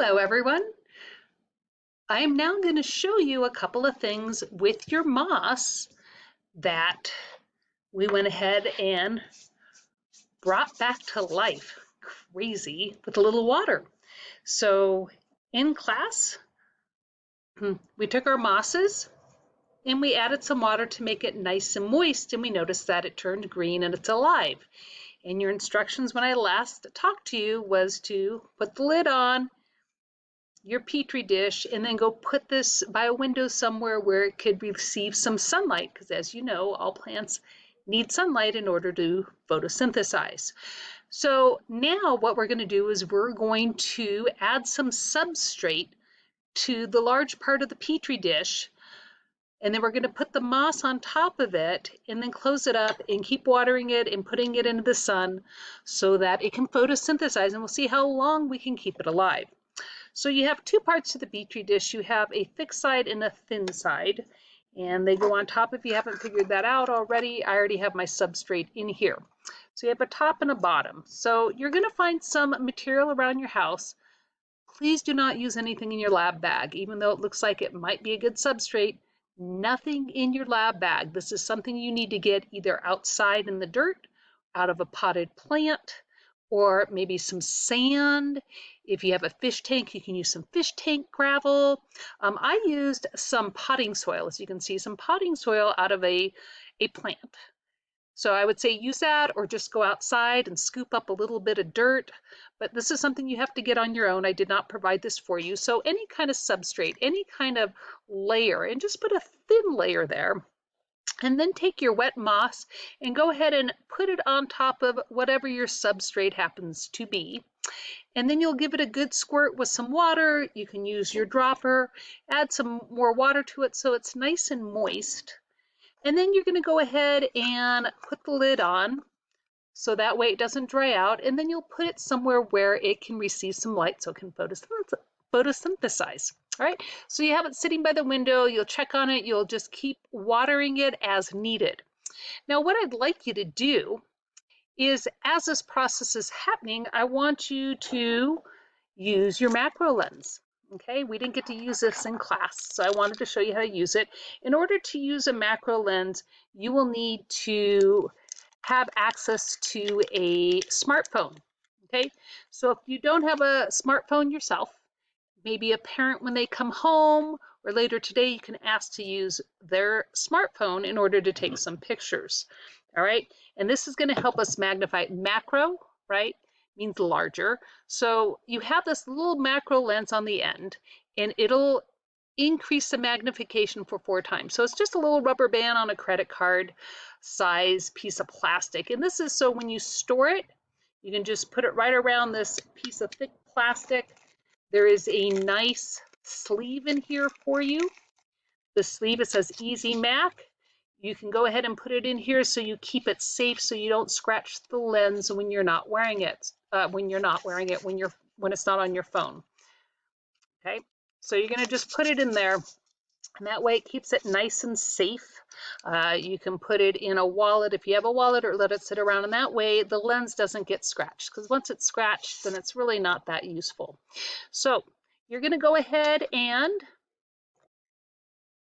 Hello everyone. I am now going to show you a couple of things with your moss that we went ahead and brought back to life. Crazy with a little water. So in class, we took our mosses and we added some water to make it nice and moist, and we noticed that it turned green and it's alive. And your instructions when I last talked to you was to put the lid on your petri dish and then go put this by a window somewhere where it could receive some sunlight, because as you know, all plants need sunlight in order to photosynthesize. So now what we're going to do is we're going to add some substrate to the large part of the petri dish, and then we're going to put the moss on top of it and then close it up and keep watering it and putting it into the sun so that it can photosynthesize, and we'll see how long we can keep it alive. So you have two parts to the petri dish. You have a thick side and a thin side, and they go on top. If you haven't figured that out already, I already have my substrate in here. So you have a top and a bottom. So you're going to find some material around your house. Please do not use anything in your lab bag, even though it looks like it might be a good substrate. Nothing in your lab bag. This is something you need to get either outside in the dirt, out of a potted plant, or maybe some sand. If you have a fish tank, you can use some fish tank gravel. I used some potting soil, as you can see, some potting soil out of a plant. So I would say use that, or just go outside and scoop up a little bit of dirt. But this is something you have to get on your own. I did not provide this for you. So any kind of substrate, any kind of layer, and just put a thin layer there. And then take your wet moss and go ahead and put it on top of whatever your substrate happens to be. And then you'll give it a good squirt with some water. You can use your dropper, add some more water to it so it's nice and moist. And then you're going to go ahead and put the lid on so that way it doesn't dry out. And then you'll put it somewhere where it can receive some light so it can photosynthesize. All right, so you have it sitting by the window, you'll check on it, you'll just keep watering it as needed. Now what I'd like you to do is, as this process is happening, I want you to use your macro lens. Okay, we didn't get to use this in class, so I wanted to show you how to use it. In order to use a macro lens, you will need to have access to a smartphone. Okay, so if you don't have a smartphone yourself, maybe a parent, when they come home or later today, you can ask to use their smartphone in order to take some pictures. All right, and this is going to help us magnify. Macro, right, means larger. So you have this little macro lens on the end, and it'll increase the magnification for 4 times. So it's just a little rubber band on a credit card size piece of plastic. And this is so when you store it, you can just put it right around this piece of thick plastic. There is a nice sleeve in here for you. The sleeve, it says EasyMac. You can go ahead and put it in here so you keep it safe, so you don't scratch the lens when you're not wearing it. When it's not on your phone. Okay, so you're going to just put it in there, and that way it keeps it nice and safe. You can put it in a wallet if you have a wallet, or let it sit around, and that way the lens doesn't get scratched, because once it's scratched, then it's really not that useful. So you're going to go ahead and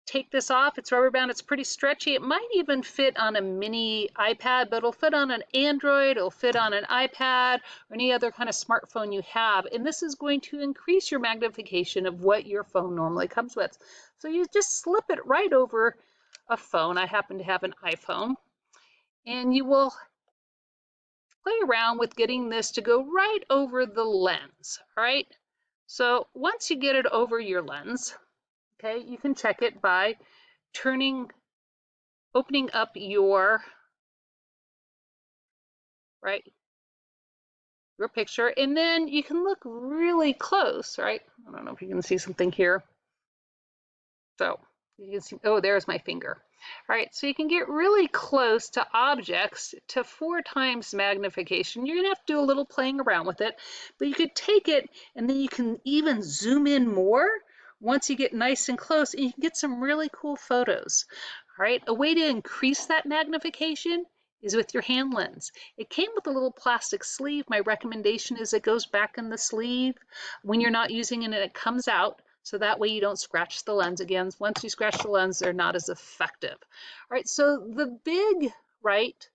take this off. It's rubber bound, it's pretty stretchy. It might even fit on a mini iPad, but it'll fit on an Android, it'll fit on an iPad, or any other kind of smartphone you have. And this is going to increase your magnification of what your phone normally comes with. So you just slip it right over a phone. I happen to have an iPhone. And you will play around with getting this to go right over the lens. All right. So once you get it over your lens, okay, you can check it by opening up your picture, and then you can look really close, right? I don't know if you can see something here. So you can see, oh, there's my finger. All right, so you can get really close to objects to 4 times magnification. You're gonna have to do a little playing around with it, but you could take it and then you can even zoom in more once you get nice and close, and you can get some really cool photos. All right, a way to increase that magnification is with your hand lens. It came with a little plastic sleeve. My recommendation is it goes back in the sleeve when you're not using it and it comes out, so that way you don't scratch the lens again. Once you scratch the lens, they're not as effective. All right, so the big right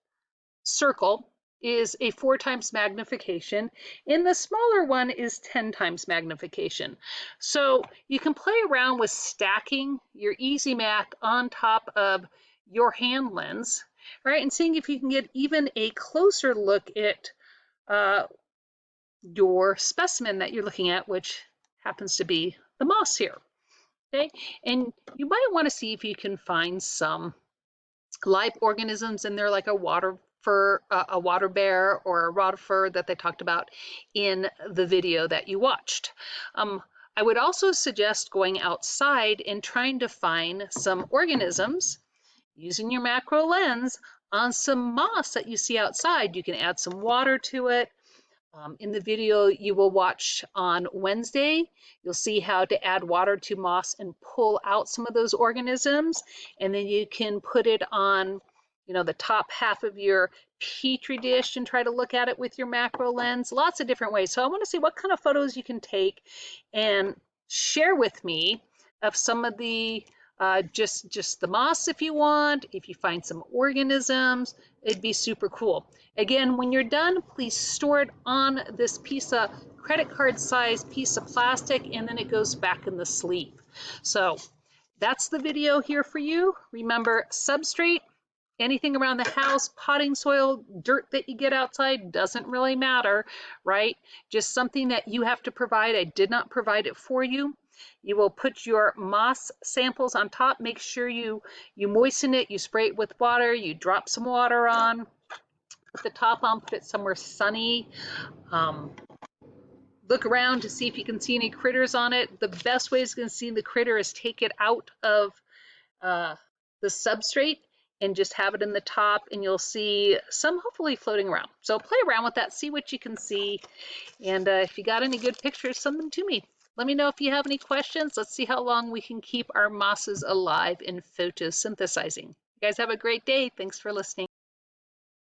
circle is a 4 times magnification, and the smaller one is 10 times magnification. So you can play around with stacking your EasyMac on top of your hand lens, right, and seeing if you can get even a closer look at your specimen that you're looking at, which happens to be the moss here. Okay, and you might want to see if you can find some live organisms in there, like a water bear or a rotifer that they talked about in the video that you watched. I would also suggest going outside and trying to find some organisms using your macro lens on some moss that you see outside. You can add some water to it. In the video you will watch on Wednesday, you'll see how to add water to moss and pull out some of those organisms, and then you can put it on, you know, the top half of your petri dish and try to look at it with your macro lens. Lots of different ways. So I want to see what kind of photos you can take and share with me of some of the just the moss if you want. If you find some organisms, it'd be super cool. Again, when you're done, please store it on this piece of credit card size piece of plastic, and then it goes back in the sleeve. So that's the video here for you. Remember, substrate, anything around the house, potting soil, dirt that you get outside, doesn't really matter, right? Just something that you have to provide. I did not provide it for you. You will put your moss samples on top. Make sure you moisten it, you spray it with water, you drop some water on, put the top on, put it somewhere sunny. Look around to see if you can see any critters on it. The best way to see the critter is take it out of the substrate and just have it in the top, and you'll see some hopefully floating around. So play around with that, see what you can see, and if you got any good pictures, send them to me. Let me know if you have any questions. Let's see how long we can keep our mosses alive in photosynthesizing. You guys have a great day. Thanks for listening.